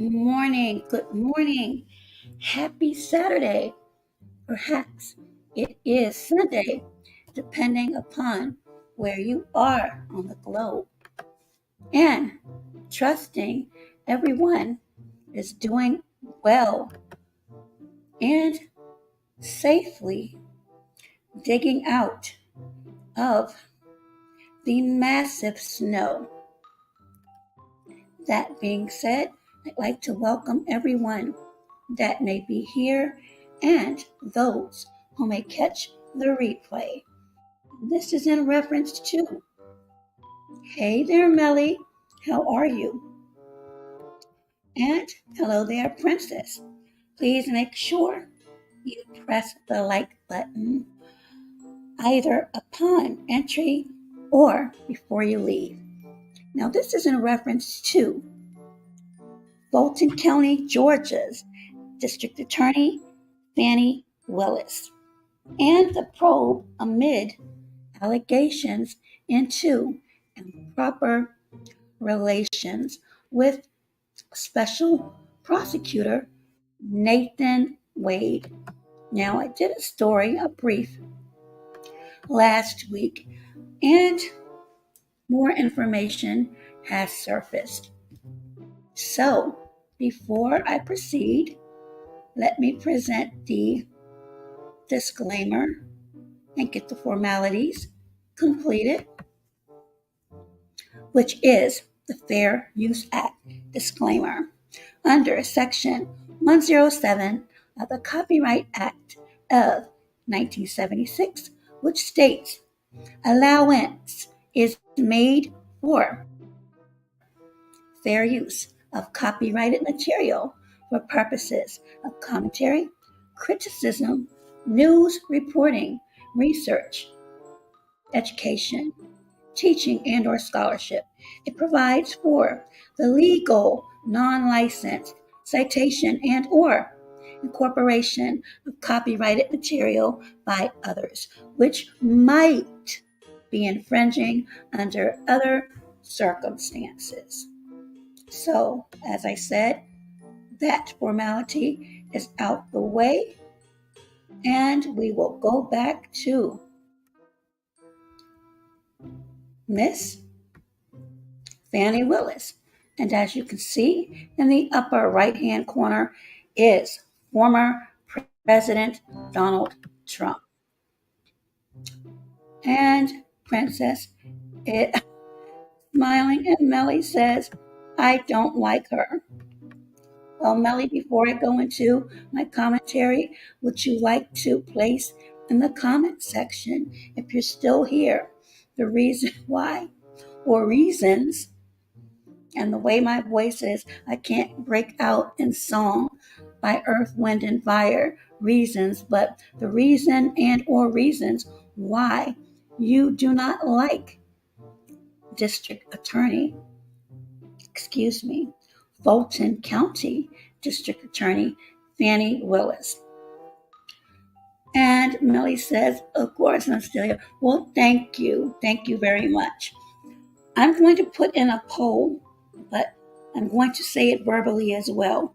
morning. Good morning. Happy Saturday. Perhaps it is Sunday, depending upon where you are on the globe. And trusting everyone is doing well and safely digging out of the massive snow. That being said, I'd like to welcome everyone that may be here and those who may catch the replay. This is in reference to, hey there, Melly, how are you? And hello there, Princess. Please make sure you press the like button either upon entry or before you leave. Now, this is in reference to Fulton County, Georgia's District Attorney, Fani Willis, and the probe amid allegations into improper relations with Special Prosecutor Nathan Wade. Now, I did a brief last week, and more information has surfaced. So, before I proceed, let me present the disclaimer and get the formalities completed, which is the Fair Use Act disclaimer under Section 107 of the Copyright Act of 1976, which states allowance is made for fair use of copyrighted material for purposes of commentary, criticism, news reporting, research, education, teaching, and or scholarship. It provides for the legal, non-licensed citation and or incorporation of copyrighted material by others, which might be infringing under other circumstances. So, as I said, that formality is out the way, and we will go back to Miss Fani Willis. And as you can see in the upper right-hand corner is former President Donald Trump. And Princess is smiling, and Melly says, I don't like her. Well, Melly, before I go into my commentary, would you like to place in the comment section, if you're still here, the reason why or reasons, and the way my voice is, I can't break out in song by Earth, Wind, and Fire reasons, but the reason and or reasons why you do not like Fulton County District Attorney Fani Willis. And Melly says, of course, I'm still here. Well, thank you. Thank you very much. I'm going to put in a poll, but I'm going to say it verbally as well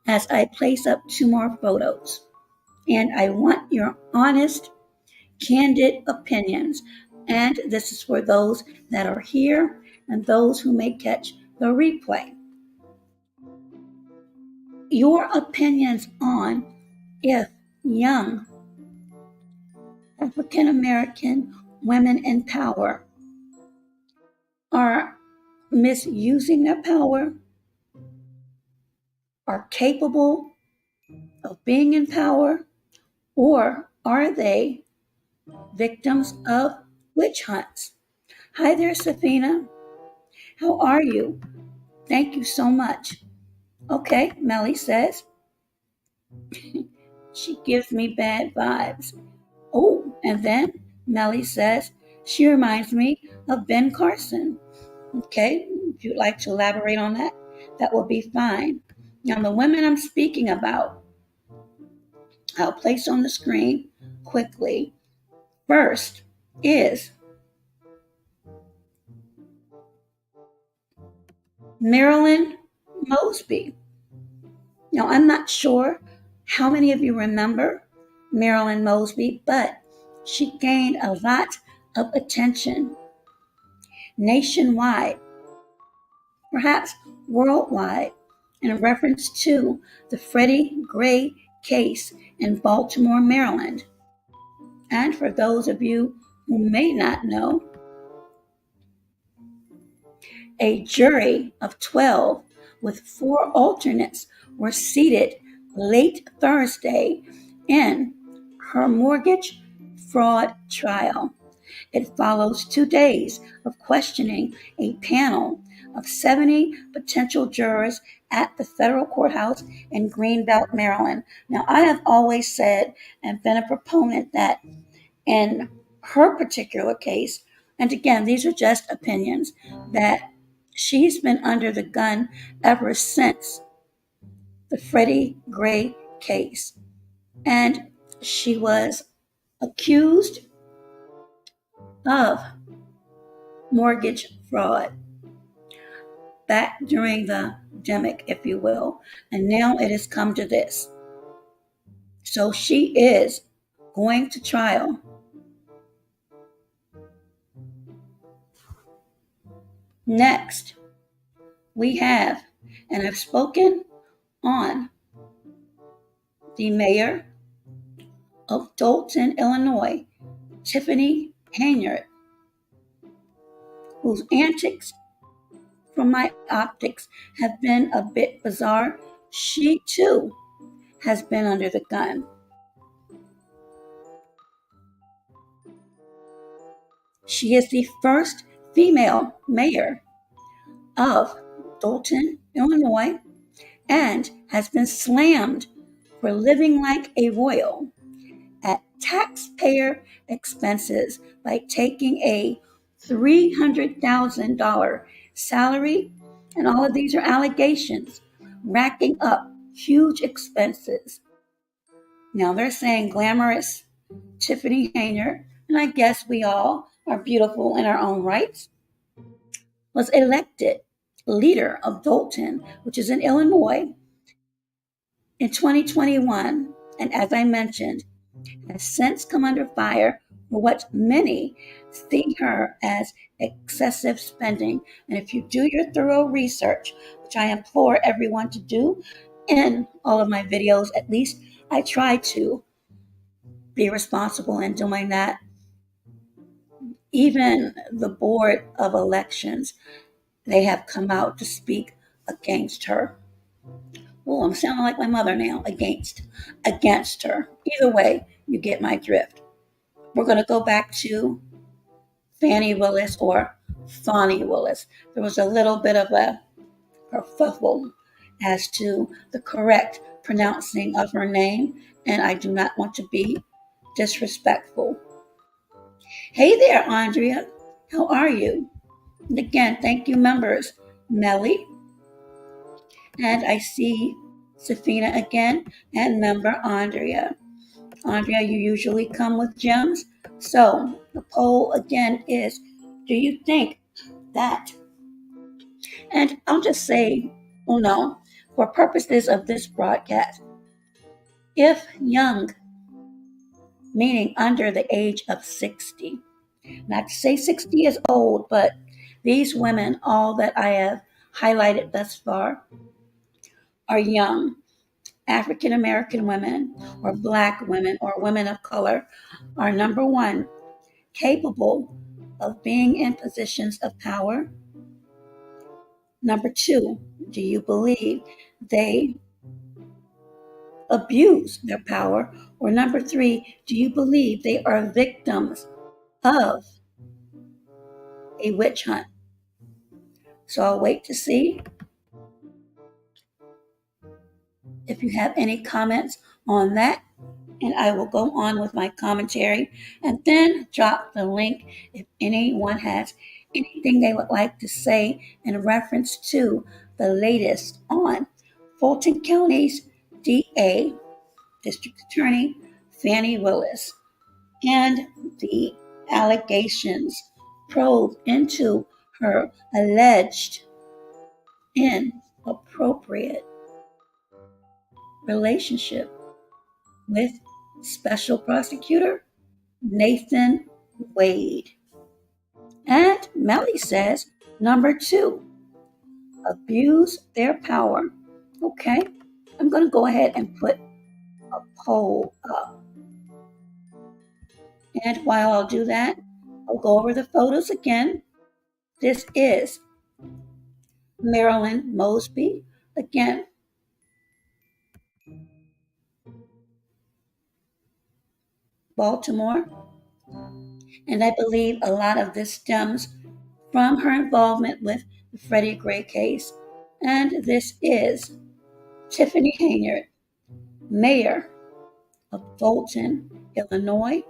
as I place up 2 more photos. And I want your honest, candid opinions. And this is for those that are here and those who may catch the replay. Your opinions on if young African American women in power are misusing their power, are capable of being in power, or are they victims of witch hunts? Hi there, Safina. How are you? Thank you so much. Okay, Melly says, she gives me bad vibes. Oh, and then Melly says, she reminds me of Ben Carson. Okay, if you'd like to elaborate on that, that will be fine. Now, the women I'm speaking about, I'll place on the screen quickly. First is Marilyn Mosby. Now, I'm not sure how many of you remember Marilyn Mosby, but she gained a lot of attention nationwide, perhaps worldwide, in reference to the Freddie Gray case in Baltimore, Maryland. And for those of you who may not know, a jury of 12 with 4 alternates were seated late Thursday in her mortgage fraud trial. It follows 2 days of questioning a panel of 70 potential jurors at the federal courthouse in Greenbelt, Maryland. Now, I have always said and been a proponent that in her particular case, and again, these are just opinions, that she's been under the gun ever since the Freddie Gray case. And she was accused of mortgage fraud back during the pandemic, if you will. And now it has come to this. So she is going to trial. Next, we have, and I've spoken on the mayor of Fulton, Illinois, Tiffany Hayner, whose antics from my optics have been a bit bizarre. She too has been under the gun. She is the first female mayor of Fulton, Illinois, and has been slammed for living like a royal at taxpayer expenses by taking a $300,000 salary, and all of these are allegations, racking up huge expenses. Now they're saying glamorous Tiffany Hayner, and I guess we all are beautiful in our own rights, was elected leader of Fulton, which is in Illinois, in 2021, and as I mentioned, has since come under fire for what many see her as excessive spending. And if you do your thorough research, which I implore everyone to do in all of my videos, at least I try to be responsible in doing that. Even the Board of Elections, they have come out to speak against her. Oh, I'm sounding like my mother now. Against her. Either way, you get my drift. We're going to go back to Fani Willis or Fani Willis. There was a little bit of a kerfuffle as to the correct pronouncing of her name, and I do not want to be disrespectful. Hey there, Andrea. How are you? And again, thank you, members. Melly. And I see Safina again, and member Andrea. Andrea, you usually come with gems. So the poll again is, do you think that, and I'll just say, oh no, for purposes of this broadcast, if young, meaning under the age of 60, not to say 60 is old, but these women, all that I have highlighted thus far, are young. African American women or Black women or women of color are number one, capable of being in positions of power. Number two, do you believe they abuse their power? Or number three, do you believe they are victims of a witch hunt? So I'll wait to see if you have any comments on that, and I will go on with my commentary and then drop the link if anyone has anything they would like to say in reference to the latest on Fulton County's DA, District Attorney Fani Willis, and the allegations probe into her alleged appropriate relationship with Special Prosecutor Nathan Wade. And Melly says, number 2, abuse their power. Okay, I'm going to go ahead and put a poll up. And while I'll do that, I'll go over the photos again. This is Marilyn Mosby. Again, Baltimore. And I believe a lot of this stems from her involvement with the Freddie Gray case. And this is Tiffany Hayner, mayor of Fulton, Illinois.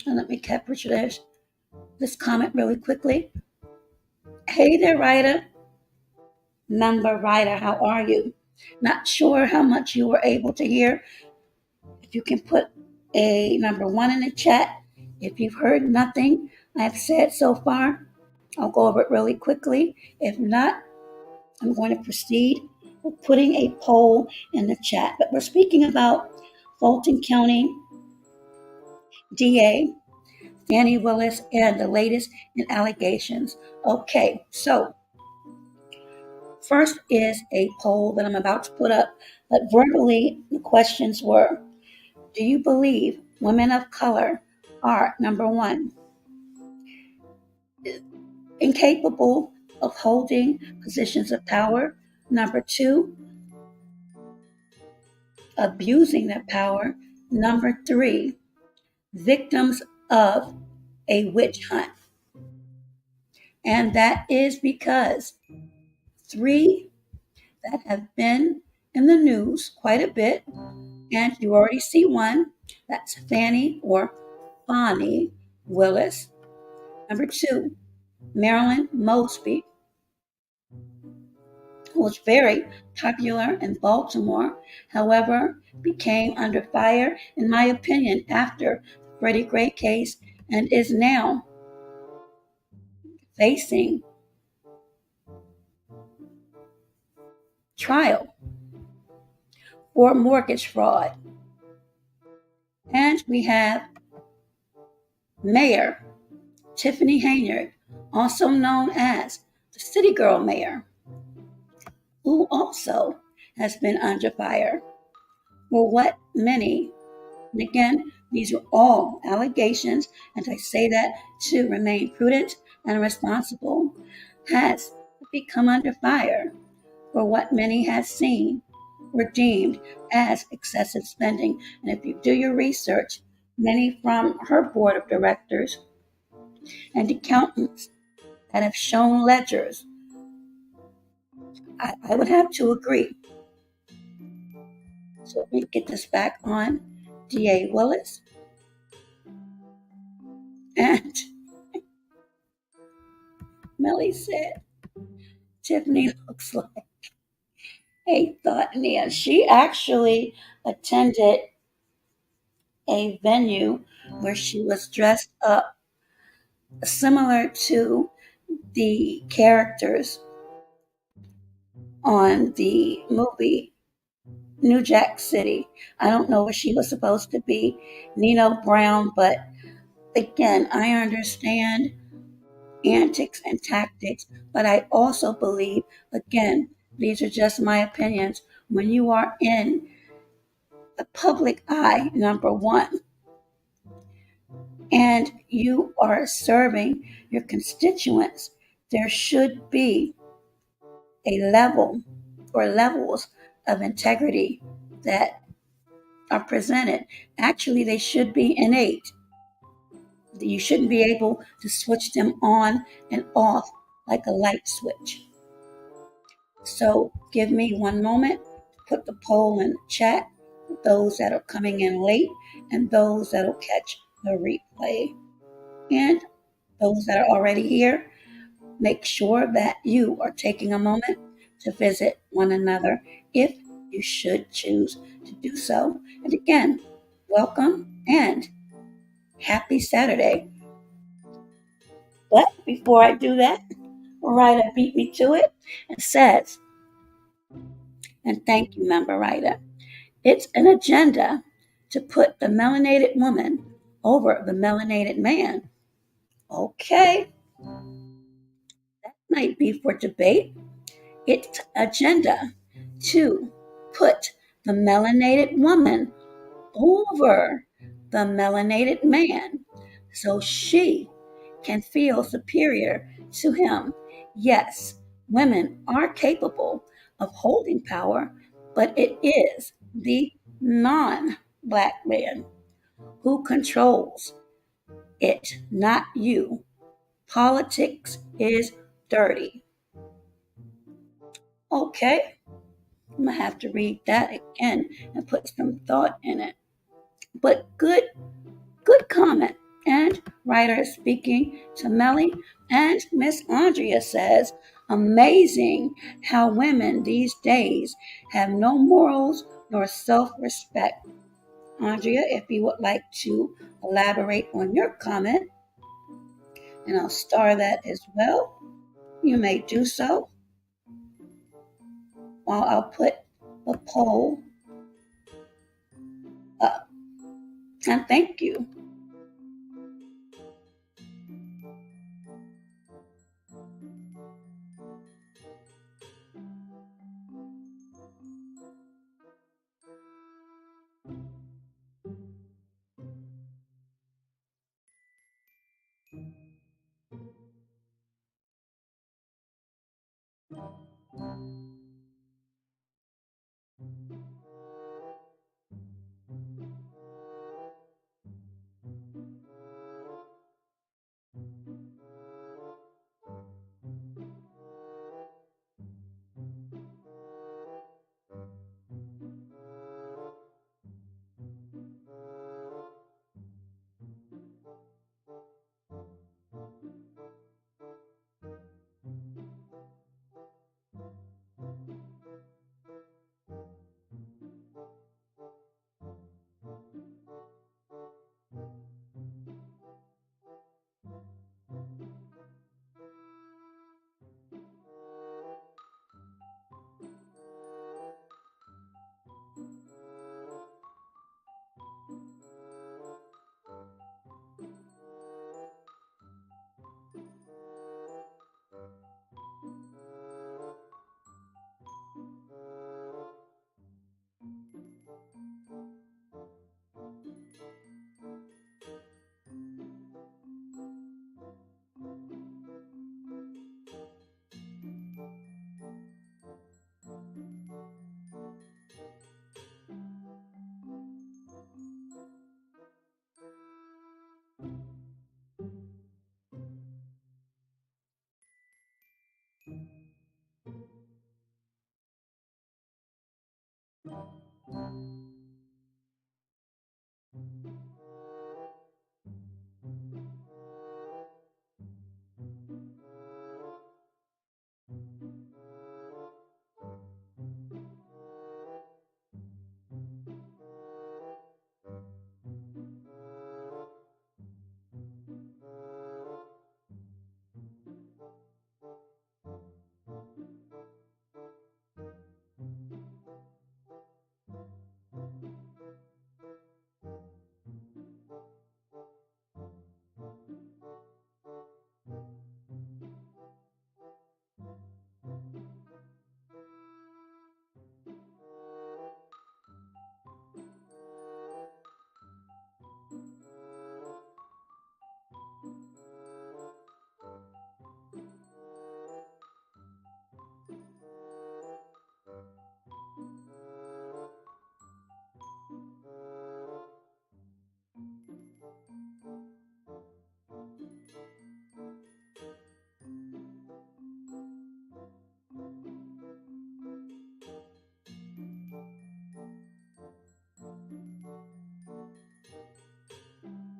And let me capture this comment really quickly. Hey there, Ryder. Member Ryder, how are you? Not sure how much you were able to hear. If you can put a number 1 in the chat. If you've heard nothing I've said so far, I'll go over it really quickly. If not, I'm going to proceed with putting a poll in the chat. But we're speaking about Fulton County DA, Fani Willis, and the latest in allegations. Okay, so first is a poll that I'm about to put up, but verbally the questions were, do you believe women of color are, number 1, incapable of holding positions of power, number 2, abusing their power, number 3, victims of a witch hunt? And that is because 3 that have been in the news quite a bit, and you already see one, that's Fani Willis. Number 2, Marilyn Mosby, who was very popular in Baltimore, however, became under fire, in my opinion, after the Freddie Gray case, and is now facing trial for mortgage fraud. And we have Mayor Tiffany Hayner, also known as the City Girl Mayor, who also has been under fire for what many, and again, these are all allegations, and I say that to remain prudent and responsible, has become under fire for what many have seen were deemed as excessive spending. And if you do your research, many from her board of directors and accountants that have shown ledgers, I would have to agree. So let me get this back on DA Willis. And Melly said, Tiffany looks like a thought Nia. She actually attended a venue where she was dressed up similar to the characters on the movie New Jack City. I don't know if she was supposed to be Nino Brown, but again, I understand antics and tactics, but I also believe, again, these are just my opinions, when you are in the public eye, number 1, and you are serving your constituents, there should be a level or levels of integrity that are presented. Actually, they should be innate. You shouldn't be able to switch them on and off like a light switch. So give me 1 moment to put the poll in the chat, those that are coming in late and those that will catch the replay. And those that are already here, make sure that you are taking a moment to visit one another if you should choose to do so. And again, welcome and Happy Saturday. But before I do that, Ryder beat me to it and says, and thank you, Member Ryder, it's an agenda to put the melanated woman over the melanated man. Okay, might be for debate. It's agenda to put the melanated woman over the melanated man so she can feel superior to him. Yes, women are capable of holding power, but it is the non black man who controls it, not you. Politics is dirty. Okay, I'm gonna have to read that again and put some thought in it. But good comment. And writer is speaking to Melly, and Miss Andrea says, amazing how women these days have no morals nor self-respect. Andrea, if you would like to elaborate on your comment, and I'll star that as well, you may do so. While I'll put the poll up. And thank you.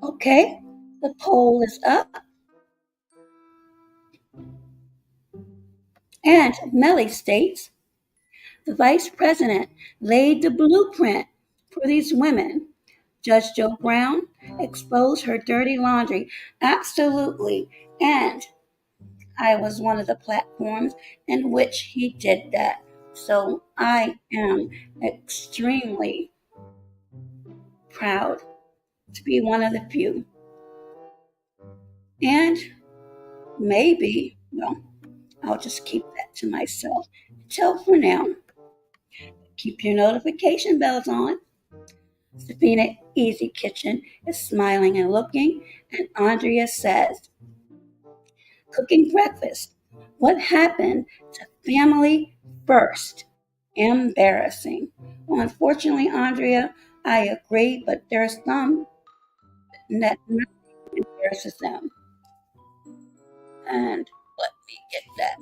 Okay, the poll is up. And Melly states, the vice president laid the blueprint for these women Judge Joe Brown exposed her dirty laundry. Absolutely. And I was one of the platforms in which he did that. So I am extremely proud to be one of the few. And maybe, well, I'll just keep that to myself until for now. Keep your notification bells on. Safina Easy Kitchen is smiling and looking, and Andrea says, cooking breakfast. What happened to family first? Embarrassing. Well, unfortunately, Andrea, I agree, but there's some that nothing embarrasses them. And let me get that.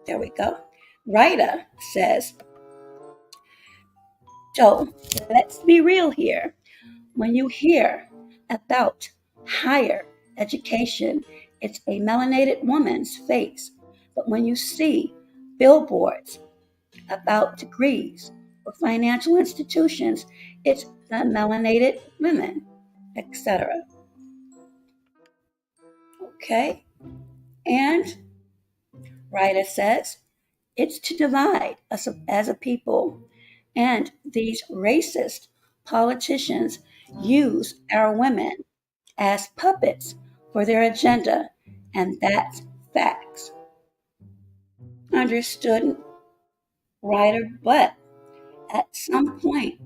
There we go. Rita says, Joe, let's be real here. When you hear about higher education, it's a melanated woman's face. But when you see billboards about degrees or financial institutions, it's the melanated women, etc. Okay? And Rita says, it's to divide us as a people. And these racist politicians use our women as puppets for their agenda, and that's facts. Understood, Ryder, but at some point,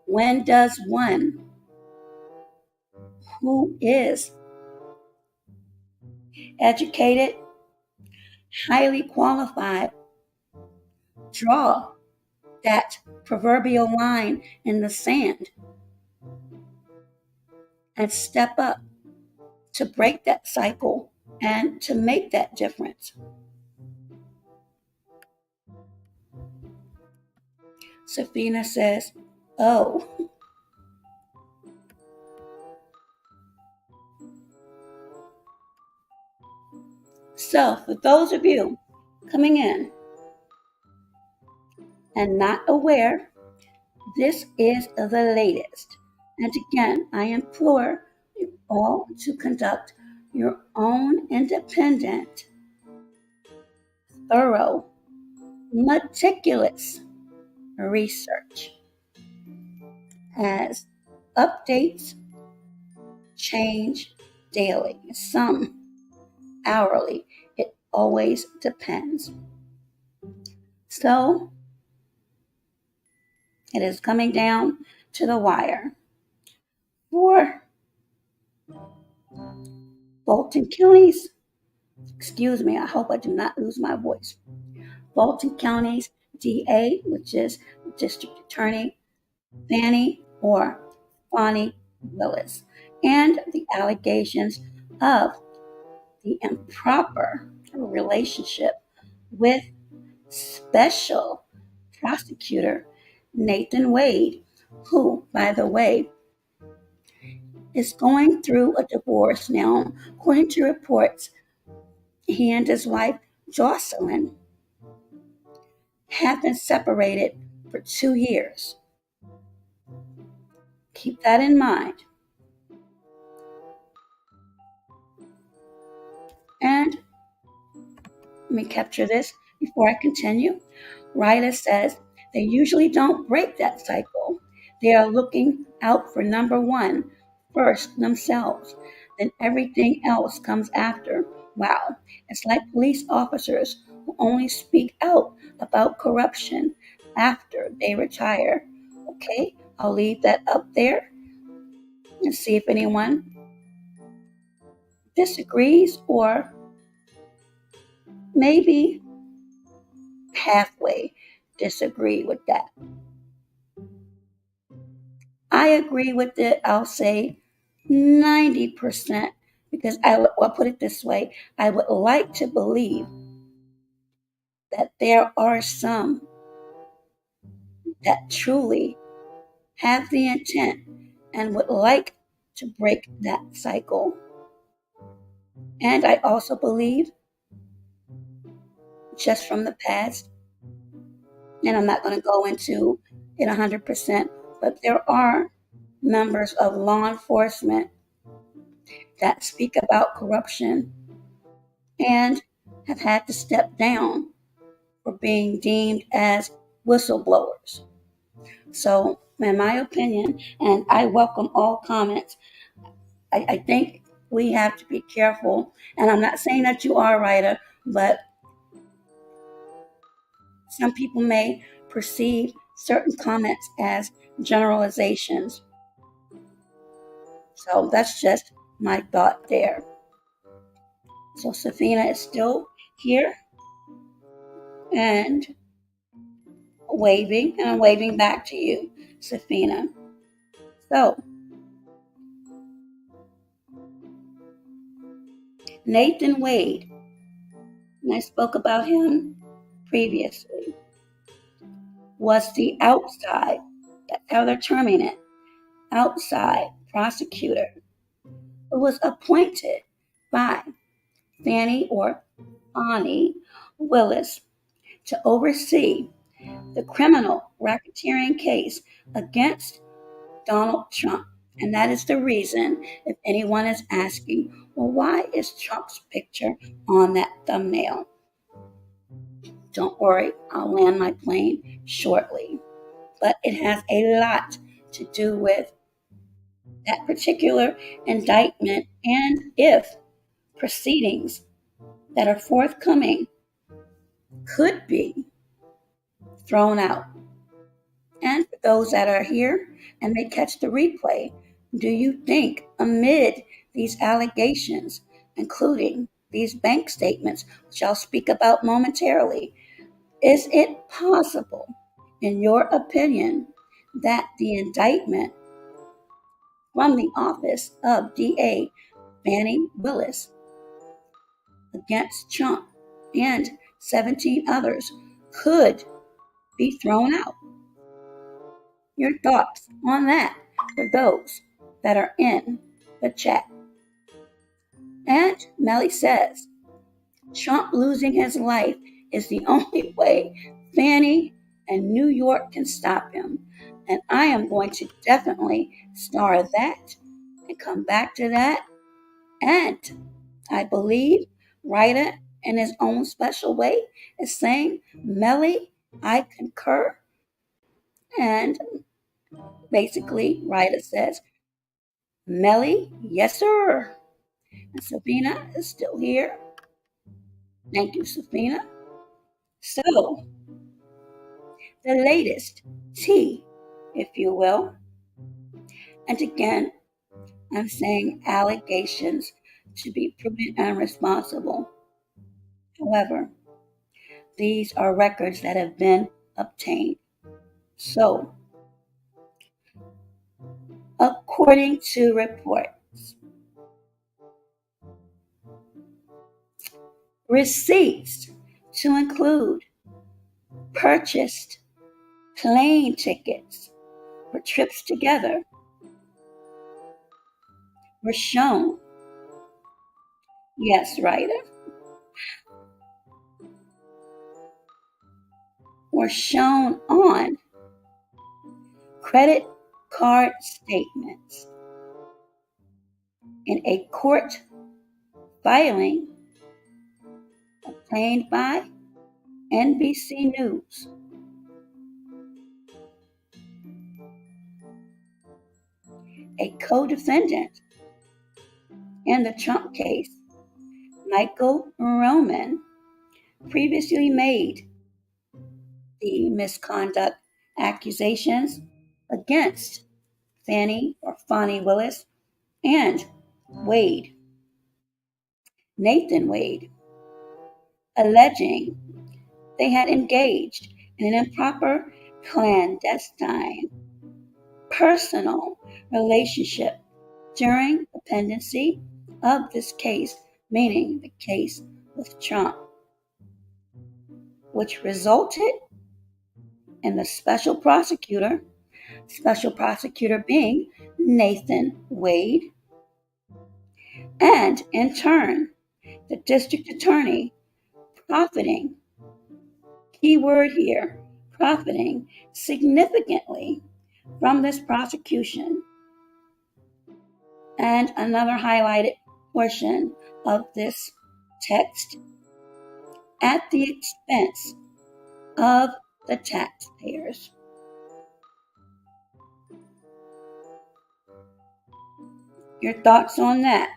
when does one who is educated, highly qualified, draw that proverbial line in the sand and step up to break that cycle and to make that difference? Safina says, oh. So, for those of you coming in and not aware, this is the latest. And again, I implore you all to conduct your own independent, thorough, meticulous research as updates change daily, some hourly. It always depends. So it is coming down to the wire. For Fulton County's, excuse me, I hope I do not lose my voice. Fulton County's DA, which is District Attorney Fani Willis, and the allegations of the improper relationship with Special Prosecutor Nathan Wade, who, by the way, is going through a divorce now. According to reports, he and his wife, Jocelyn, have been separated for 2 years. Keep that in mind. And let me capture this before I continue. Ryder says they usually don't break that cycle. They are looking out for number one first themselves, then everything else comes after. Wow, it's like police officers who only speak out about corruption after they retire. Okay, I'll leave that up there and see if anyone disagrees or maybe halfway disagree with that. I agree with it, I'll say 90%, because I'll put it this way, I would like to believe that there are some that truly have the intent and would like to break that cycle. And I also believe, just from the past, and I'm not going to go into it 100%, but there are members of law enforcement that speak about corruption and have had to step down for being deemed as whistleblowers. So, in my opinion, and I welcome all comments, I think we have to be careful. And I'm not saying that you are, Ryder, but some people may perceive certain comments as generalizations. So that's just my thought there. So Safina is still here and waving, and I'm waving back to you, Safina. So, Nathan Wade, and I spoke about him previously, was the outside, that's how they're terming it, outside prosecutor who was appointed by Fani Willis to oversee the criminal racketeering case against Donald Trump. And that is the reason, if anyone is asking, well, why is Trump's picture on that thumbnail? Don't worry, I'll land my plane shortly. But it has a lot to do with that particular indictment and if proceedings that are forthcoming could be thrown out. And for those that are here and may catch the replay, do you think amid these allegations, including these bank statements, which I'll speak about momentarily, is it possible, in your opinion, that the indictment from the office of DA Fani Willis against Trump and 17 others could be thrown out? Your thoughts on that for those that are in the chat. And Melly says, Trump losing his life is the only way Fani and New York can stop him. And I am going to definitely star that and come back to that. And I believe Ryder, in his own special way, is saying, Melly, I concur. And basically, Ryder says, Melly, yes, sir. And Sabina is still here. Thank you, Sabina. So, the latest tea, if you will. And again, I'm saying allegations to be proven unresponsible. However, these are records that have been obtained. So, according to reports, receipts to include purchased plane tickets for trips together were shown. Yes, Ryder. Were shown on credit card statements in a court filing obtained by NBC News. A co-defendant in the Trump case, Michael Roman, previously made the misconduct accusations against Fani Willis and Wade, Nathan Wade, alleging they had engaged in an improper, clandestine, personal relationship during the pendency of this case, meaning the case with Trump, which resulted in the special prosecutor being Nathan Wade, and in turn, the district attorney profiting, keyword here, profiting significantly from this prosecution. And another highlighted portion of this text, at the expense of the taxpayers. Your thoughts on that?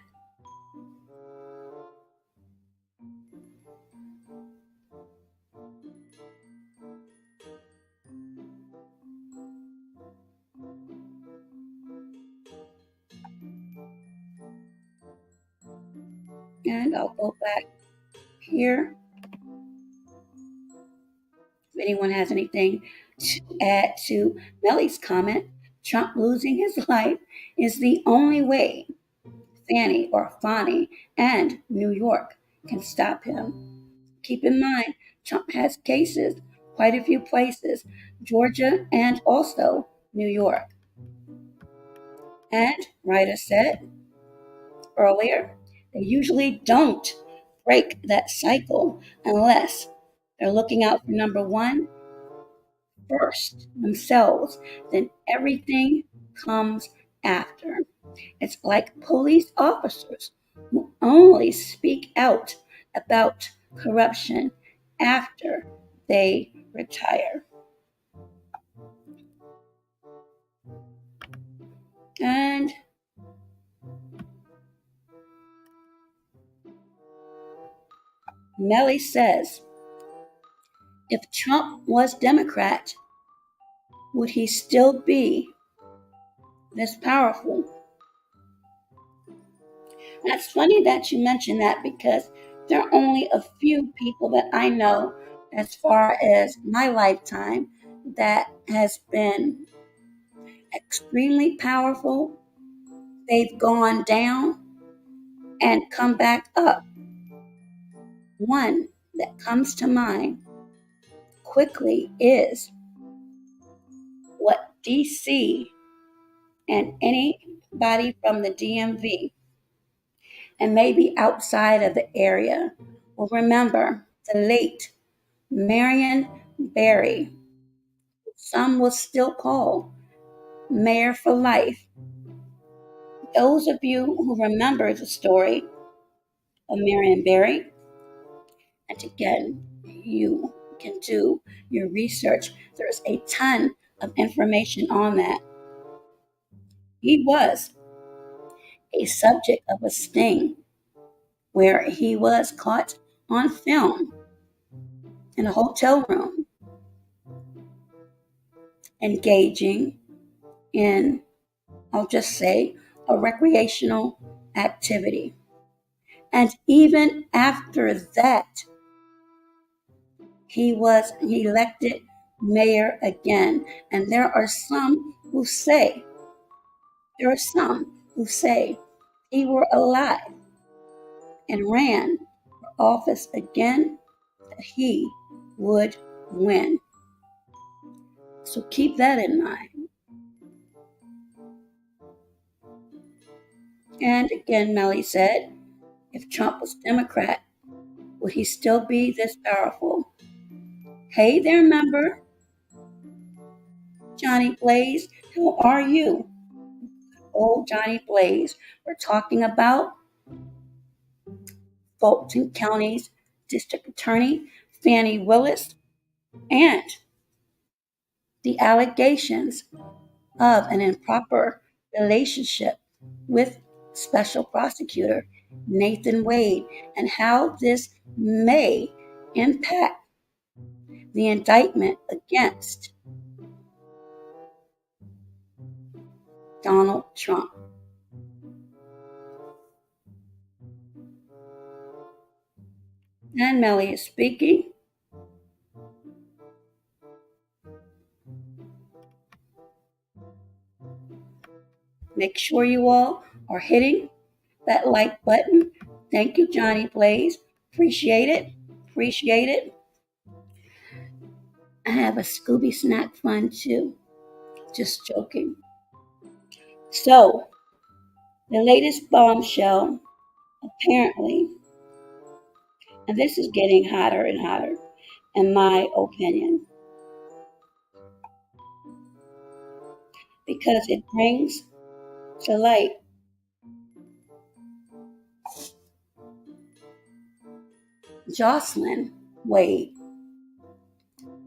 And I'll go back here. If anyone has anything to add to Melly's comment, Trump losing his life is the only way Fani or Fani and New York can stop him. Keep in mind, Trump has cases quite a few places, Georgia and also New York. And Ryder said earlier, they usually don't break that cycle unless they're looking out for number one first themselves, then everything comes after. It's like police officers who only speak out about corruption after they retire. And Melly says, if Trump was Democrat, would he still be this powerful? That's funny that you mentioned that because there are only a few people that I know as far as my lifetime that has been extremely powerful. They've gone down and come back up. One that comes to mind quickly is what DC and anybody from the DMV and maybe outside of the area will remember the late Marion Barry. Some will still call Mayor for Life. Those of you who remember the story of Marion Barry, and again, you can do your research. There's a ton of information on that. He was a subject of a sting where he was caught on film in a hotel room engaging in, I'll just say, a recreational activity. And even after that, he was elected mayor again. And there are some who say he were alive and ran for office again, that he would win. So keep that in mind. And again, Melly said, if Trump was Democrat, would he still be this powerful? Hey there, member. Johnny Blaze, how are you? Old Johnny Blaze. We're talking about Fulton County's District Attorney, Fani Willis, and the allegations of an improper relationship with Special Prosecutor Nathan Wade, and how this may impact the indictment against Donald Trump. And Melly is speaking. Make sure you all are hitting that like button. Thank you, Johnny Blaze. Appreciate it. Appreciate it. I have a Scooby snack fund too. Just joking. So, the latest bombshell, apparently, and this is getting hotter and hotter, in my opinion. because it brings to light Jocelyn Wade,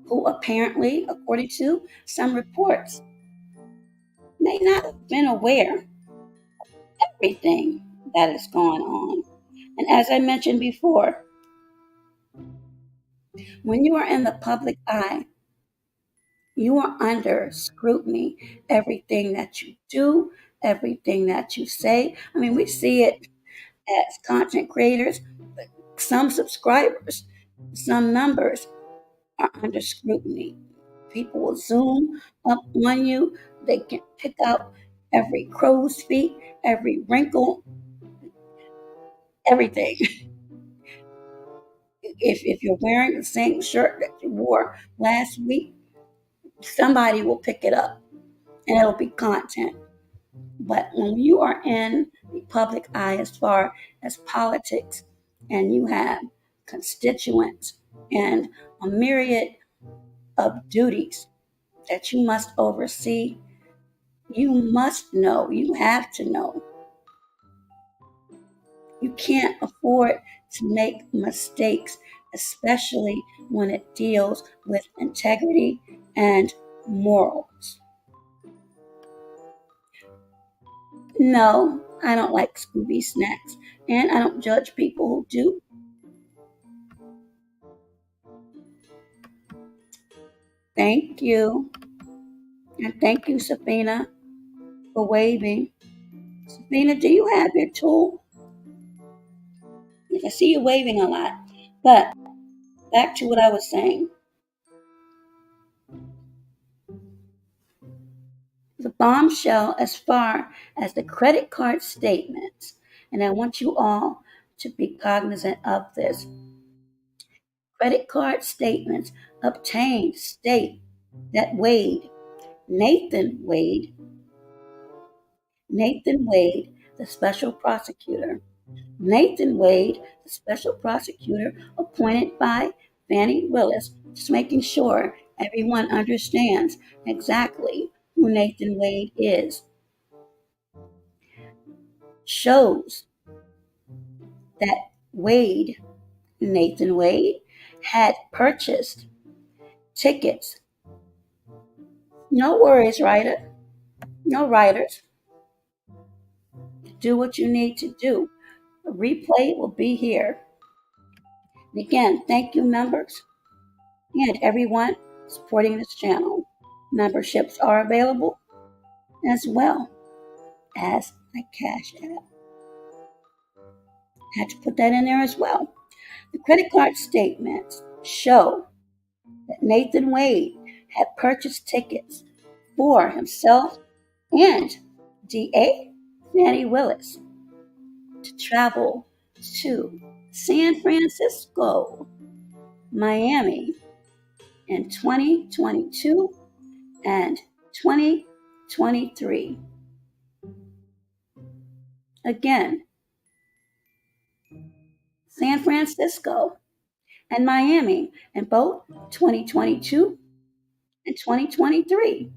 who apparently, according to some reports, may not have been aware of everything that is going on. And as I mentioned before, when you are in the public eye, you are under scrutiny. Everything that you do, everything that you say. I mean, we see it as content creators, but some subscribers, some members are under scrutiny. People will zoom up on you. They can pick out every crow's feet, every wrinkle, everything. If you're wearing the same shirt that you wore last week, somebody will pick it up and it'll be content. But when you are in the public eye as far as politics and you have constituents and a myriad of duties that you must oversee, you must know, you have to know. You can't afford to make mistakes, especially when it deals with integrity and morals. No, I don't like Scooby snacks, and I don't judge people who do. Thank you. And thank you, Sabina, for waving. Sabina, do you have your tool? I see you waving a lot. But back to what I was saying. The bombshell as far as the credit card statements, and I want you all to be cognizant of this. Credit card statements obtained state that Nathan Wade, the special prosecutor, Nathan Wade, the special prosecutor appointed by Fani Willis, just making sure everyone understands exactly who Nathan Wade is, shows that Nathan Wade, had purchased tickets. No worries, writer. No writers. Do what you need to do. A replay will be here. And again, thank you, members, and everyone supporting this channel. Memberships are available as well as my Cash App. Had to put that in there as well. The credit card statements show that Nathan Wade had purchased tickets for himself and DA Fani Willis to travel to San Francisco, Miami in 2022 and 2023. Again, San Francisco and Miami in both 2022 and 2023.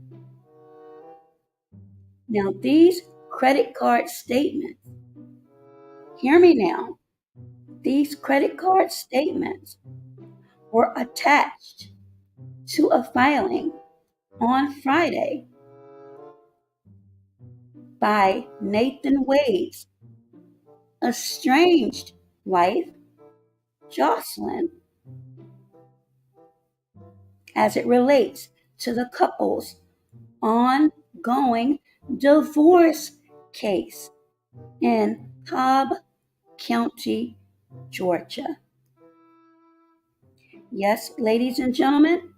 Now, these credit card statements, hear me now, these credit card statements were attached to a filing on Friday by Nathan Wade's estranged wife, Jocelyn, as it relates to the couple's ongoing divorce case in Cobb County, Georgia. Yes, ladies and gentlemen,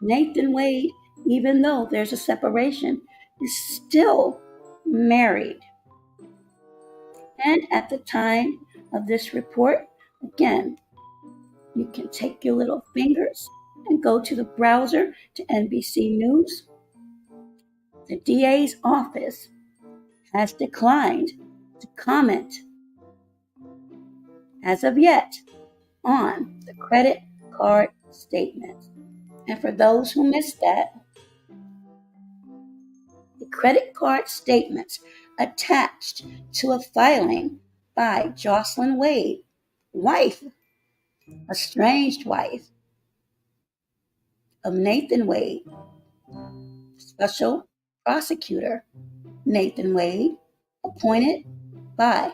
Nathan Wade, even though there's a separation, is still married. And at the time of this report, again, you can take your little fingers and go to the browser to NBC News. The DA's office has declined to comment as of yet on the credit card statements. And for those who missed that, the credit card statements attached to a filing by Jocelyn Wade, wife, estranged wife of Nathan Wade, Special Prosecutor Nathan Wade, appointed by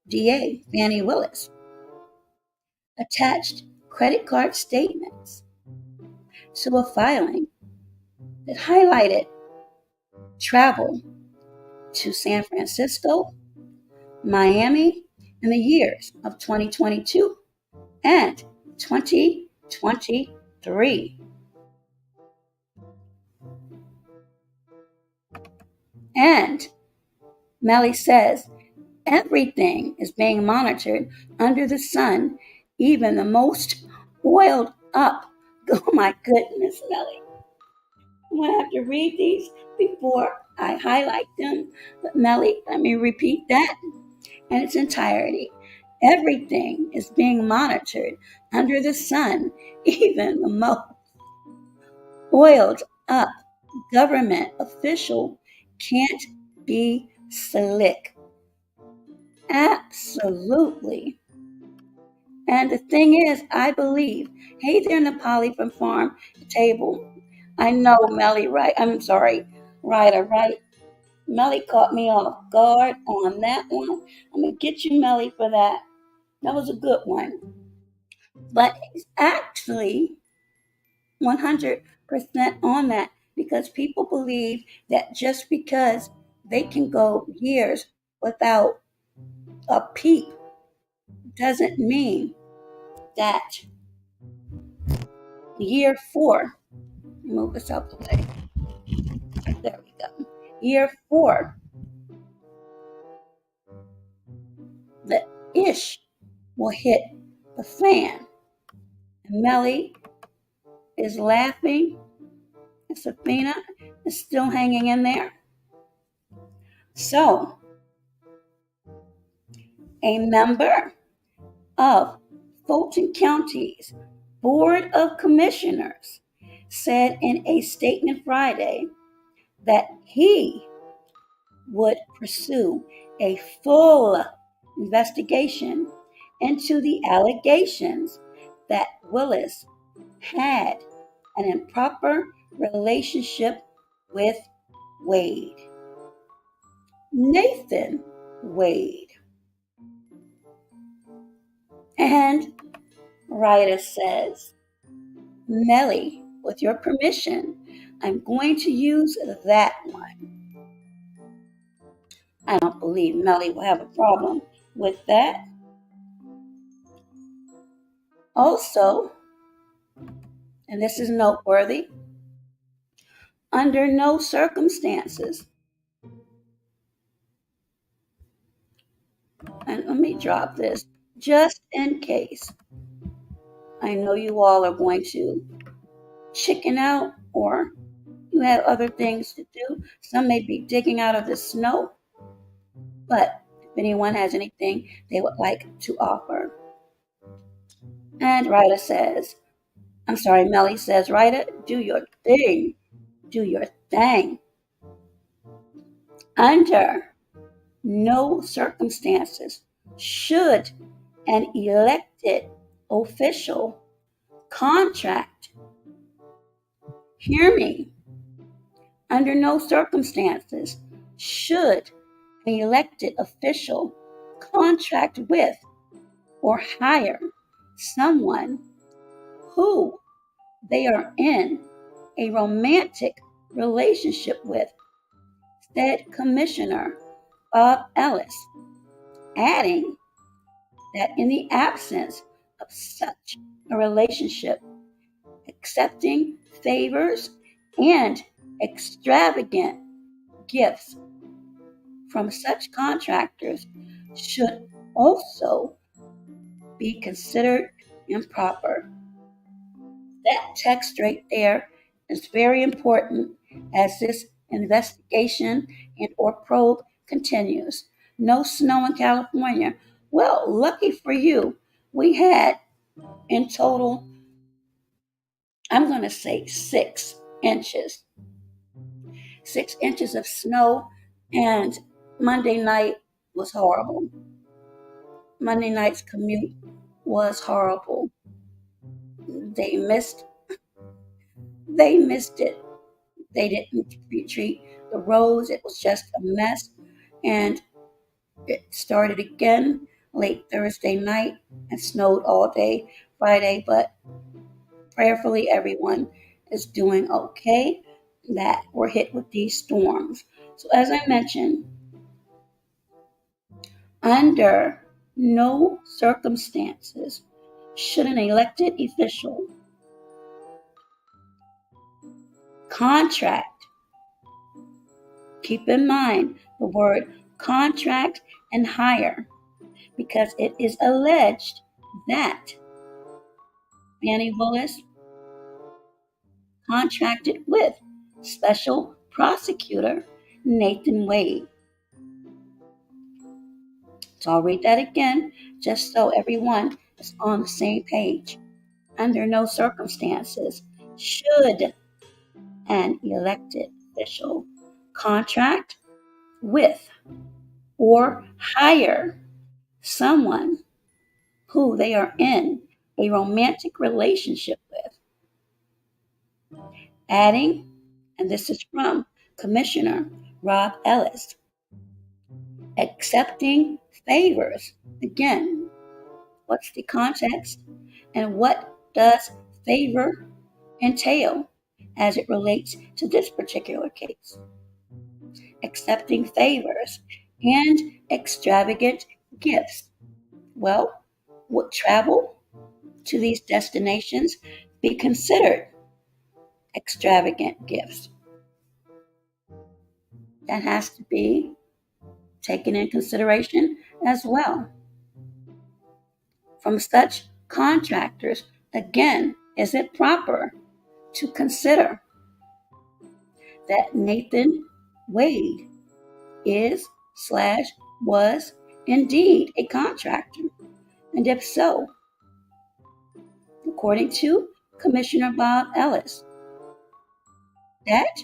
DA Fani Willis, attached credit card statements to a filing that highlighted travel to San Francisco, Miami in the years of 2022 and 2023. And Melly says everything is being monitored under the sun, even the most oiled up. Oh my goodness, Melly. I'm going to have to read these before I highlight them. But Melly, let me repeat that in its entirety. Everything is being monitored under the sun, even the most oiled up government official can't be slick. Absolutely. And the thing is, I believe, hey there, Nepali from Farm to Table. I know Melly, right? I'm sorry, Ryder, right? Melly caught me off guard on that one. I'm going to get you, Melly, for that. That was a good one. But it's actually 100% on that because people believe that just because they can go years without a peep doesn't mean that year 4, move this out the way. There we go. Year 4, the ish will hit the fan. And Melly is laughing, and Safina is still hanging in there. So, a member of Fulton County's Board of Commissioners said in a statement Friday that he would pursue a full investigation into the allegations that Willis had an improper relationship with Wade. Nathan Wade. And Ryder says, Melly, with your permission, I'm going to use that one. I don't believe Melly will have a problem with that. Also, and this is noteworthy, under no circumstances, and let me drop this just in case. I know you all are going to chicken out or you have other things to do. Some may be digging out of the snow. But if anyone has anything they would like to offer. And Ryder says, I'm sorry, Melly says, Ryder, do your thing. Do your thing. Under no circumstances should an elected official contract, hear me, under no circumstances should an elected official contract with or hire someone who they are in a romantic relationship with, said Commissioner Bob Ellis, adding that in the absence of such a relationship, accepting favors and extravagant gifts from such contractors should also be considered improper. That text right there is very important as this investigation and or probe continues. No snow in California. Well, lucky for you, we had in total, I'm going to say 6 inches. 6 inches of snow, and Monday night was horrible. Monday night's commute was horrible. They missed it. They didn't retreat the roads. It was just a mess. And it started again late Thursday night and snowed all day Friday, but prayerfully everyone is doing okay that were hit with these storms. So as I mentioned, under no circumstances should an elected official contract, keep in mind the word contract and hire, because it is alleged that Fani Willis contracted with Special Prosecutor Nathan Wade. So I'll read that again just so everyone is on the same page. Under no circumstances should an elected official contract with or hire someone who they are in a romantic relationship with. Adding, and this is from Commissioner Rob Ellis, accepting favors. Again, what's the context and what does favor entail as it relates to this particular case? Accepting favors and extravagant gifts. Well, would travel to these destinations be considered extravagant gifts? That has to be taken in consideration as well. From such contractors, again, is it proper to consider that Nathan Wade was indeed a contractor? And if so, according to Commissioner Bob Ellis, that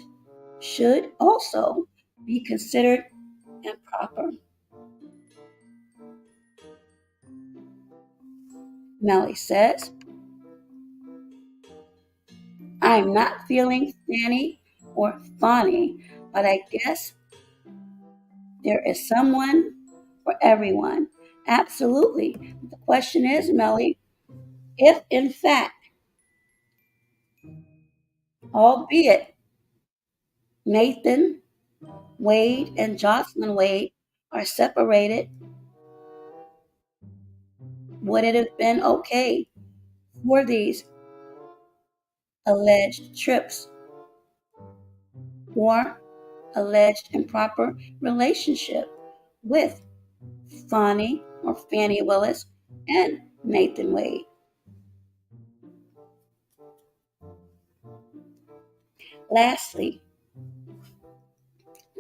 should also be considered improper. Melly says, I'm not feeling Fani or Fani, but I guess there is someone for everyone. Absolutely. The question is, Melly, if in fact, albeit Nathan Wade and Jocelyn Wade are separated, would it have been okay for these alleged trips or alleged improper relationship with Fani or Fani Willis and Nathan Wade? Lastly,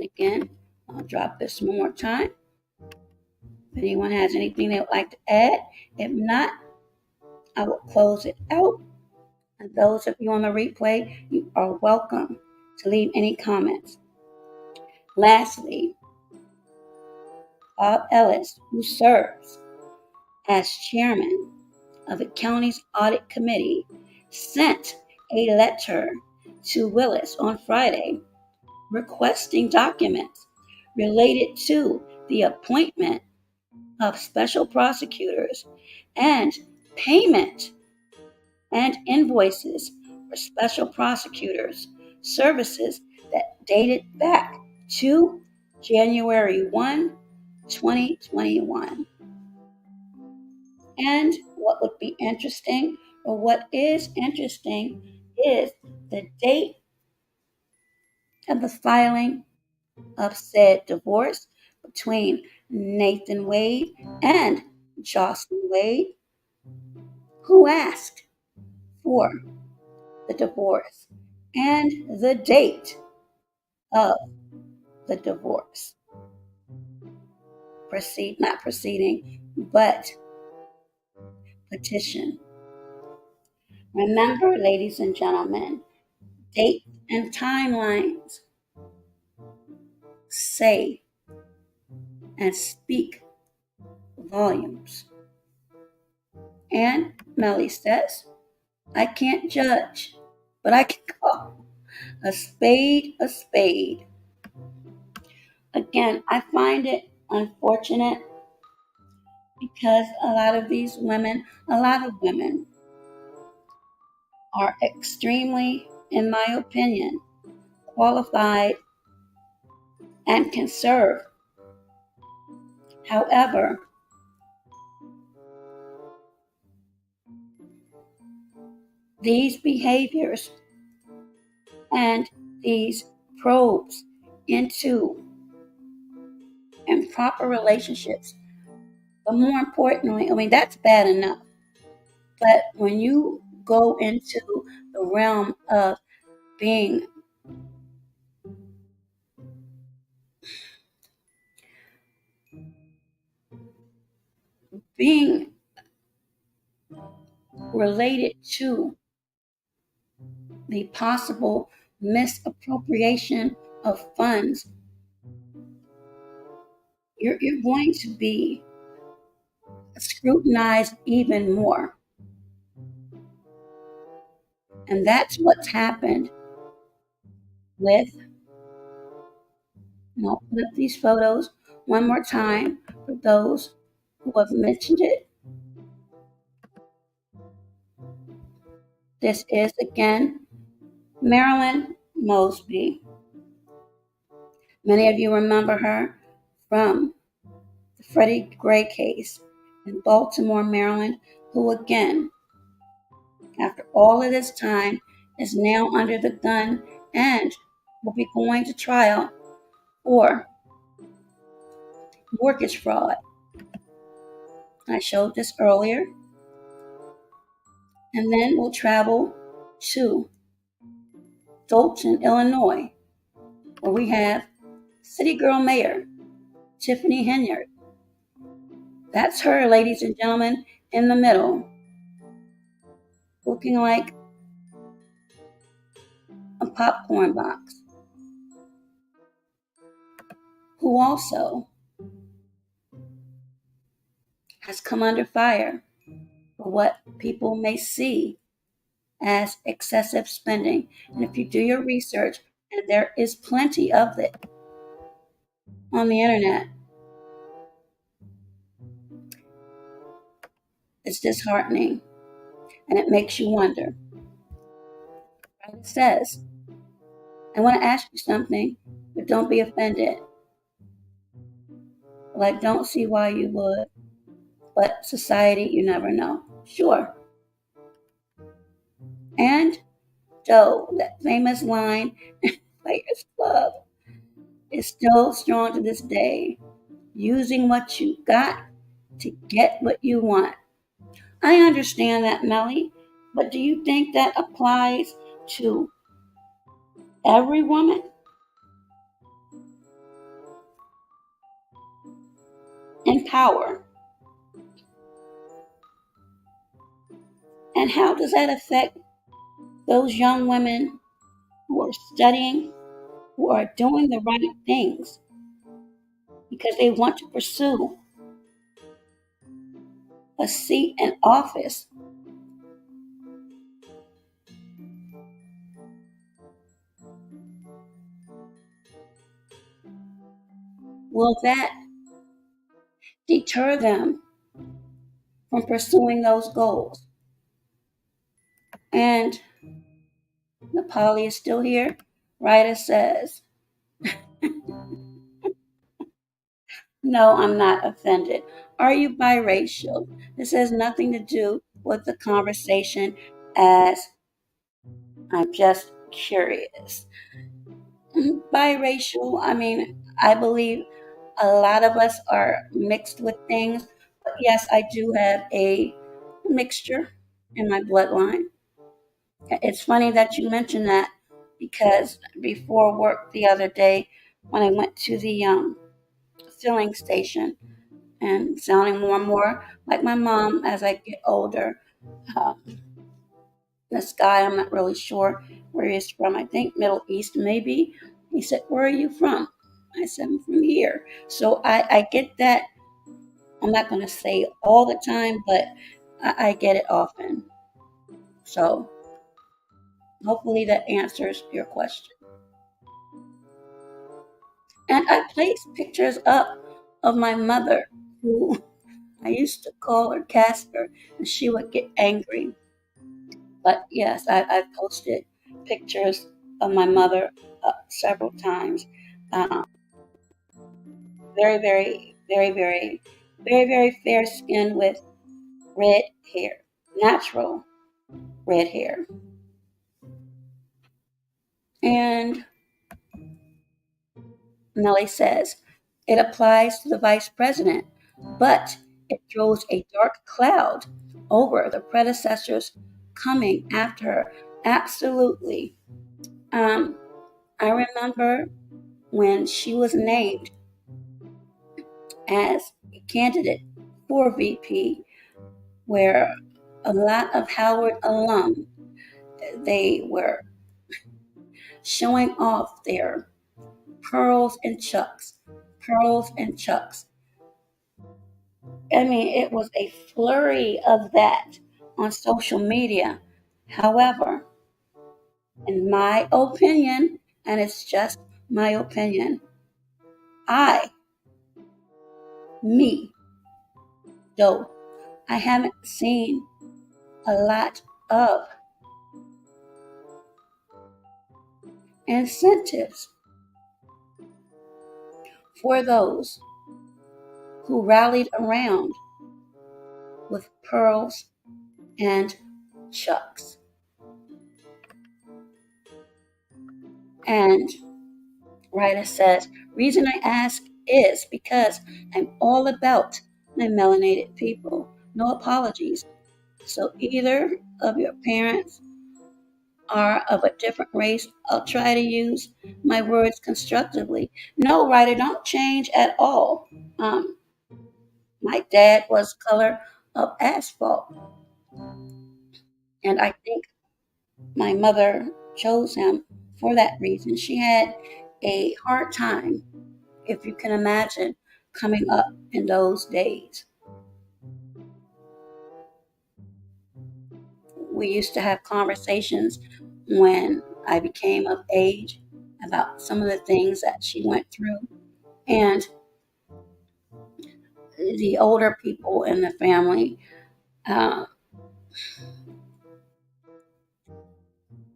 again, I'll drop this one more time. If anyone has anything they would like to add, if not, I will close it out. And those of you on the replay, you are welcome to leave any comments. Lastly, Bob Ellis, who serves as chairman of the county's audit committee, sent a letter to Willis on Friday requesting documents related to the appointment of special prosecutors and payment and invoices for special prosecutors services that dated back to January 1, 2021. And what would be interesting, or what is interesting, is the date of the filing of said divorce between Nathan Wade and Jocelyn Wade, who asked for the divorce and the date of the divorce. Not proceeding, but petition. Remember, ladies and gentlemen, dates and timelines say and speak volumes. And Melly says, I can't judge, but I can call a spade a spade. Again, I find it unfortunate because a lot of women are extremely, in my opinion, qualified and can serve. However, these behaviors and these probes into improper relationships, but more importantly, I mean, that's bad enough. But when you go into the realm of being related to the possible misappropriation of funds, you're going to be scrutinized even more. And that's what's happened with, and I'll put up these photos one more time for those who have mentioned it. This is again Marilyn Mosby. Many of you remember her from the Freddie Gray case in Baltimore, Maryland, who again, after all of this time, is now under the gun and will be going to trial for mortgage fraud. I showed this earlier. And then we'll travel to Fulton, Illinois, where we have City Girl Mayor Tiffany Henyard. That's her, ladies and gentlemen, in the middle, looking like a popcorn box, who also has come under fire for what people may see as excessive spending. And if you do your research, and there is plenty of it on the internet, it's disheartening and it makes you wonder. It says, I want to ask you something, but don't be offended. Well, I don't see why you would, but society, you never know. Sure. And Joe, that famous line in Players Club, is still strong to this day. Using what you got to get what you want. I understand that, Melly, but do you think that applies to every woman? In power. And how does that affect those young women who are studying, who are doing the right things because they want to pursue a seat in office? Will that deter them from pursuing those goals? And Nepali is still here. Ryder says, no, I'm not offended. Are you biracial? This has nothing to do with the conversation, as I'm just curious. Biracial, I mean, I believe a lot of us are mixed with things. But yes, I do have a mixture in my bloodline. It's funny that you mentioned that, because before work the other day, when I went to the filling station and sounding more and more like my mom as I get older, this guy, I'm not really sure where he's from, I think Middle East maybe, he said, where are you from? I said, I'm from here. So I get that. I'm not going to say all the time, but I get it often. So hopefully that answers your question. And I placed pictures up of my mother, who I used to call her Casper, and she would get angry. But yes, I've posted pictures of my mother several times. Um, very fair skin with red hair, natural red hair. And Nellie says, it applies to the vice president, but it throws a dark cloud over the predecessors coming after her. Absolutely. I remember when she was named as a candidate for VP, where a lot of Howard alum, they were showing off their pearls and chucks, pearls and chucks. I mean, it was a flurry of that on social media. However, in my opinion, and it's just my opinion, I, me, though I haven't seen a lot of incentives for those who rallied around with pearls and chucks. And writer says, reason I ask is because I'm all about my melanated people. No apologies. So either of your parents are of a different race, I'll try to use my words constructively. No, writer, don't change at all. My dad was color of asphalt, and I think my mother chose him for that reason. She had a hard time, if you can imagine, coming up in those days. We used to have conversations when I became of age about some of the things that she went through. And the older people in the family, uh,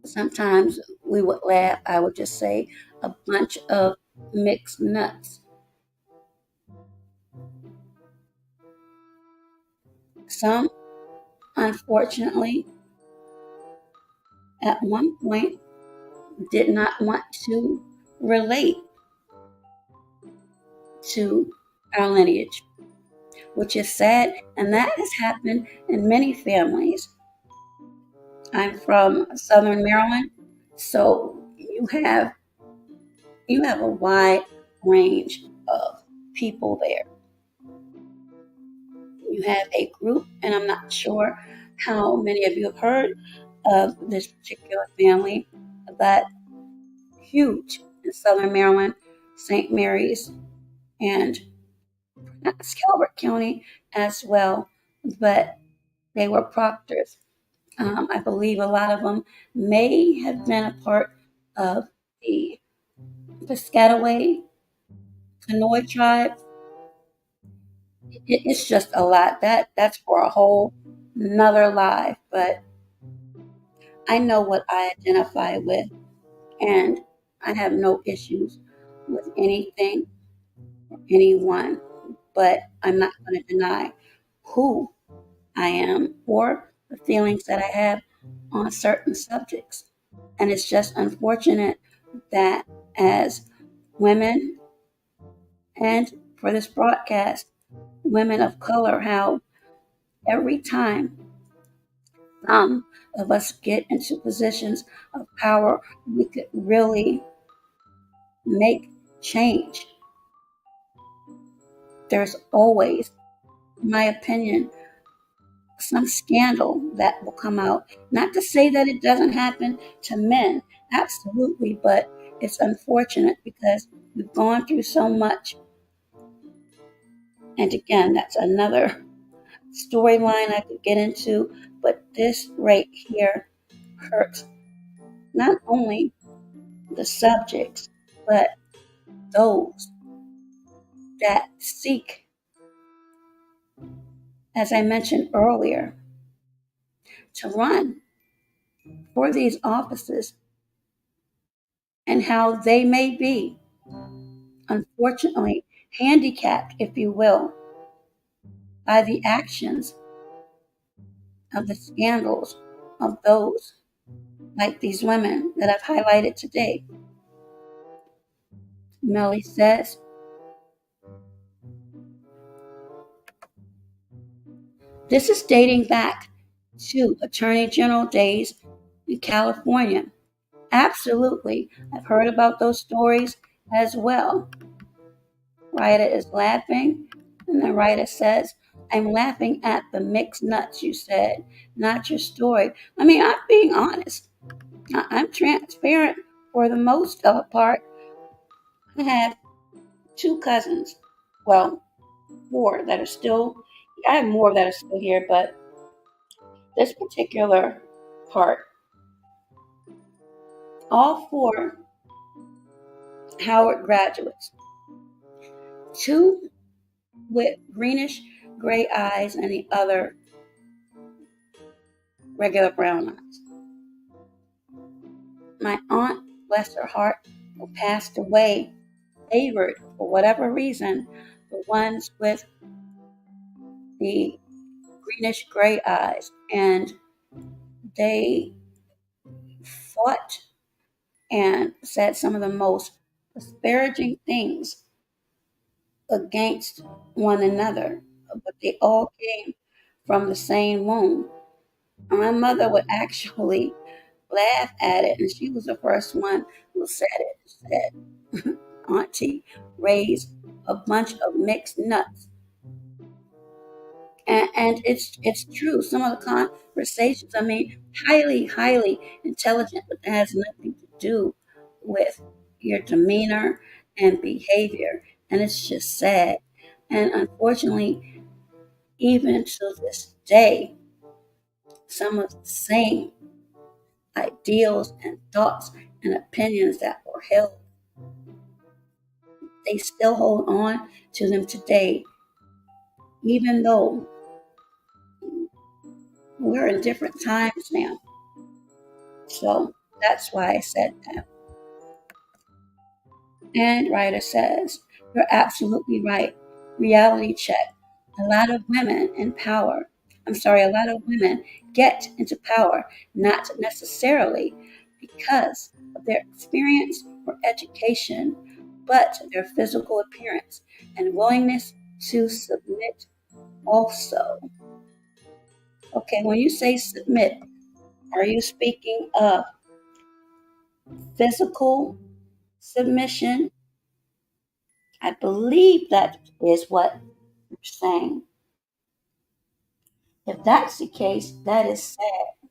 sometimes we would laugh. I would just say a bunch of mixed nuts. Some, unfortunately, at one point did not want to relate to our lineage, which is sad, and that has happened in many families. I'm from Southern Maryland, so you have a wide range of people there. You have a group, and I'm not sure how many of you have heard of this particular family, but huge in Southern Maryland, St. Mary's, and that's Calvert County as well, but they were proctors. I believe a lot of them may have been a part of the Piscataway Kanoi tribe. It's just a lot. That's for a whole another life. But I know what I identify with, and I have no issues with anything or anyone. But I'm not going to deny who I am or the feelings that I have on certain subjects. And it's just unfortunate that as women, and for this broadcast, women of color, how every time some of us get into positions of power, we could really make change. There's always, in my opinion, some scandal that will come out. Not to say that it doesn't happen to men, absolutely, but it's unfortunate because we've gone through so much. And again, that's another storyline I could get into, but this right here hurts not only the subjects, but those that seek, as I mentioned earlier, to run for these offices and how they may be, unfortunately, handicapped, if you will, by the actions of the scandals of those like these women that I've highlighted today. Melly says, this is dating back to Attorney General days in California. Absolutely. I've heard about those stories as well. Rita is laughing, and then Rita says, I'm laughing at the mixed nuts you said, not your story. I mean, I'm being honest. I'm transparent for the most part. I have 2 cousins. Well, 4 that are still, I have more that are still here, but this particular part, all 4 Howard graduates, 2 with greenish gray eyes and the other regular brown eyes. My aunt, bless her heart, who passed away, favored, for whatever reason, the ones with the greenish gray eyes, and they fought and said some of the most disparaging things against one another, but they all came from the same womb. My mother would actually laugh at it, and she was the first one who said it. Said, Auntie raised a bunch of mixed nuts. And it's true. Some of the conversations, I mean, highly intelligent, but that has nothing to do with your demeanor and behavior. And it's just sad. And unfortunately, even to this day, some of the same ideals and thoughts and opinions that were held, they still hold on to them today, even though we're in different times now. So that's why I said that. And Ryder says, you're absolutely right. Reality check. A lot of women a lot of women get into power, not necessarily because of their experience or education, but their physical appearance and willingness to submit also. Okay, when you say submit, are you speaking of physical submission? I believe that is what you're saying. If that's the case, that is sad.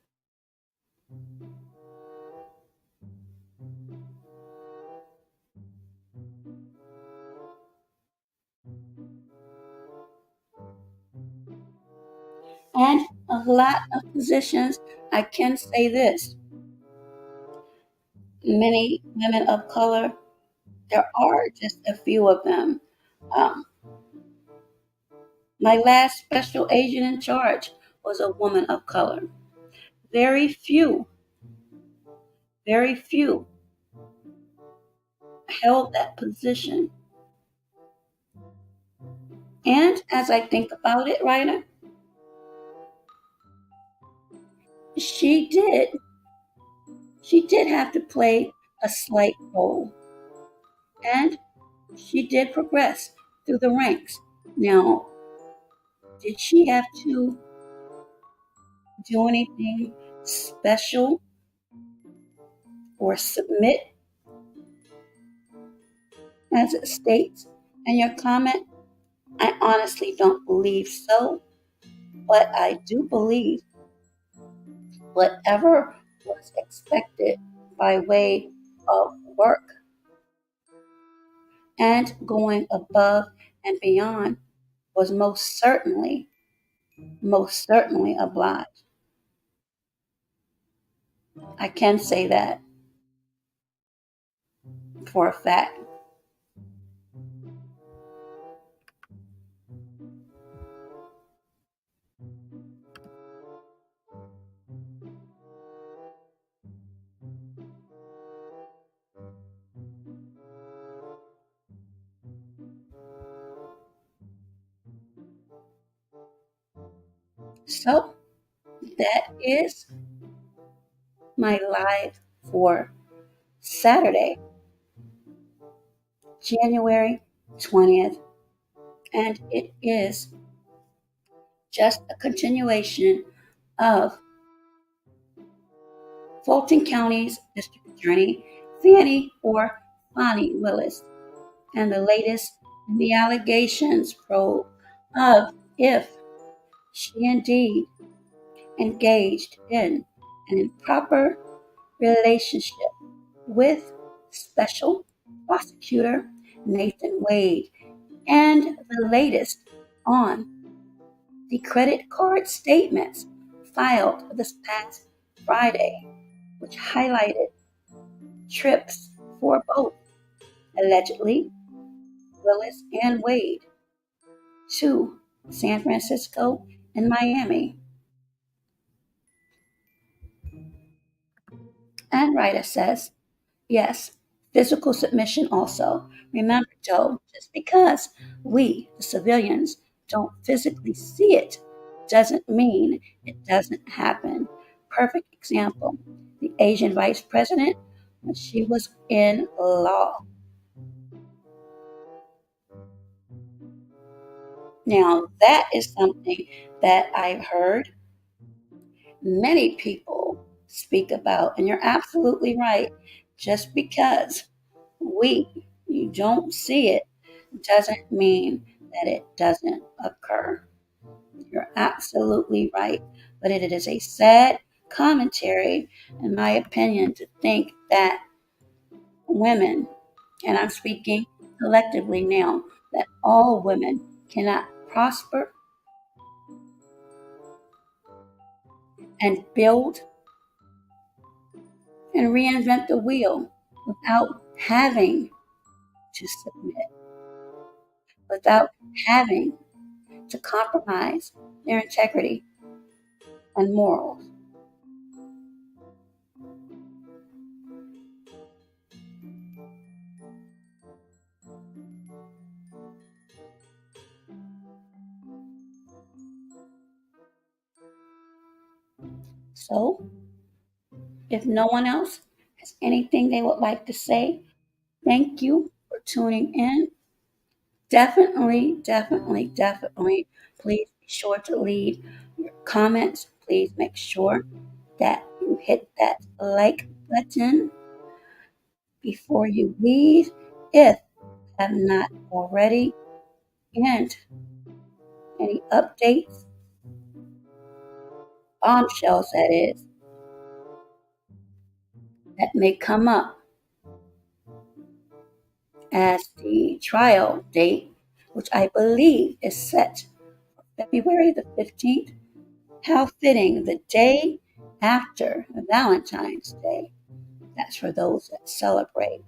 And a lot of positions, I can say this, many women of color, there are just a few of them. Um, my last special agent in charge was a woman of color. Very few held that position. And as I think about it, Ryder, she did. She did have to play a slight role. And she did progress through the ranks. Now, did she have to do anything special or submit as it states in your comment? I honestly don't believe so, but I do believe whatever was expected by way of work and going above and beyond was most certainly obliged. I can say that for a fact. So that is my live for Saturday, January 20th. And it is just a continuation of Fulton County's District Attorney, Fani Willis, and the latest in the allegations probe of if she indeed engaged in an improper relationship with Special Prosecutor Nathan Wade, and the latest on the credit card statements filed this past Friday, which highlighted trips for both, allegedly, Willis and Wade to San Francisco and Miami. And Ryder says, yes, physical submission also. Remember, Joe, just because we, the civilians, don't physically see it doesn't mean it doesn't happen. Perfect example, the Asian vice president when she was in law. Now, that is something that I've heard many people speak about, and you're absolutely right. Just because you don't see it doesn't mean that it doesn't occur. You're absolutely right. But it is a sad commentary, in my opinion, to think that women, and I'm speaking collectively now, that all women cannot prosper and build and reinvent the wheel without having to submit, without having to compromise their integrity and morals. So, if no one else has anything they would like to say, thank you for tuning in. Definitely, please be sure to leave your comments. Please make sure that you hit that like button before you leave if you have not already. And any updates, bombshells that is, that may come up as the trial date, which I believe is set for February the 15th. How fitting, the day after Valentine's Day. That's for those that celebrate.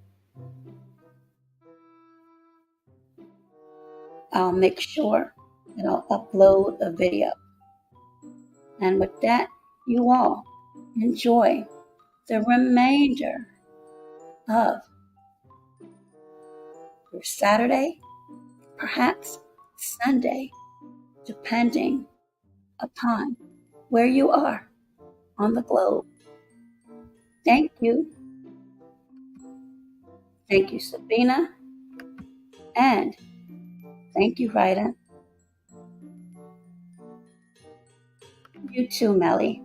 I'll make sure that I'll upload a video. And with that, you all enjoy the remainder of your Saturday, perhaps Sunday, depending upon where you are on the globe. Thank you. Thank you, Sabina. And thank you, Ryder. You too, Melly.